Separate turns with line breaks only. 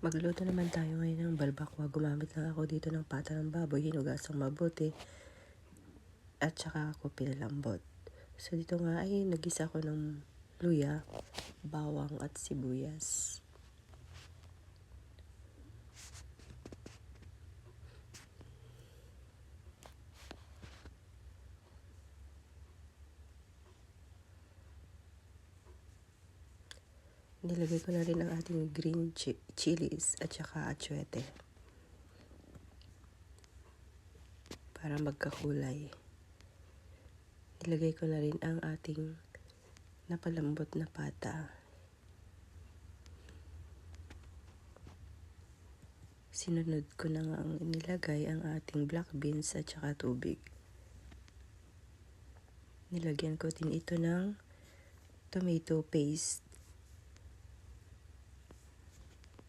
Magluto naman tayo ngayon ng balbakwa. Gumamit lang ako dito ng pata ng baboy, hinugasang mabuti, at saka ako pinalambot. So dito nga ay nagisa ko ng luya, bawang at sibuyas. Nilagay ko na rin ang ating green chilies at saka atsuete para magkakulay. Nilagay ko na rin ang ating napalambot na pata. Sinunod ko na nga ang nilagay ang ating black beans at saka tubig. Nilagyan ko din ito ng tomato paste